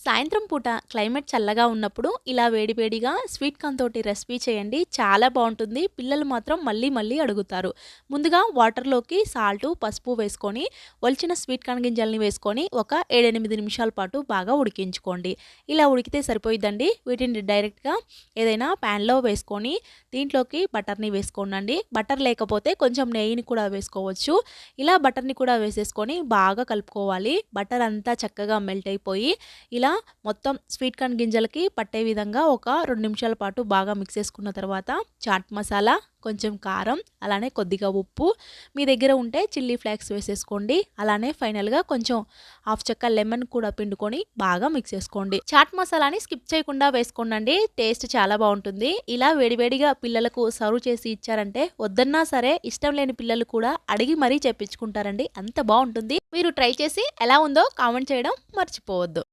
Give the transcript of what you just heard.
సాయంత్రం పూట క్లైమేట్ చల్లగా ఉన్నప్పుడు ఇలా వేడివేడిగా స్వీట్ కార్న్ తోటి రెసిపీ చేయండి. చాలా బాగుంటుంది. పిల్లలు మాత్రం మళ్ళీ మళ్ళీ అడుగుతారు. ముందుగా వాటర్లోకి సాల్టు, పసుపు వేసుకొని ఒలిచిన స్వీట్ కార్న్ గింజల్ని వేసుకొని ఒక 7-8 నిమిషాల పాటు బాగా ఉడికించుకోండి. ఇలా ఉడికితే సరిపోయిద్దండి. వీటిని డైరెక్ట్గా ఏదైనా ప్యాన్లో వేసుకొని దీంట్లోకి బటర్ని వేసుకోండి. బటర్ లేకపోతే కొంచెం నెయ్యిని కూడా వేసుకోవచ్చు. ఇలా బటర్ని కూడా వేసేసుకొని బాగా కలుపుకోవాలి. బటర్ అంతా చక్కగా మెల్ట్ అయిపోయి ఇలా మొత్తం స్వీట్ కార్న్ గింజలకి పట్టే విధంగా ఒక 2 నిమిషాల పాటు బాగా మిక్స్ చేసుకున్న తర్వాత చాట్ మసాలా, కొంచెం కారం, అలానే కొద్దిగా ఉప్పు, మీ దగ్గర ఉంటే చిల్లీ ఫ్లేక్స్ వేసేసుకోండి. అలానే ఫైనల్గా కొంచెం హాఫ్ చెక్క లెమన్ కూడా పిండుకొని బాగా మిక్స్ చేసుకోండి. చాట్ మసాలాని స్కిప్ చేయకుండా వేసుకోండి. టేస్ట్ చాలా బాగుంటుంది. ఇలా వేడివేడిగా పిల్లలకు సర్వ్ చేసి ఇచ్చారంటే వద్దన్నా సరే ఇష్టం లేని పిల్లలు కూడా అడిగి మరీ చెప్పించుకుంటారండి. అంత బాగుంటుంది. మీరు ట్రై చేసి ఎలా ఉందో కామెంట్ చేయడం మర్చిపోవద్దు.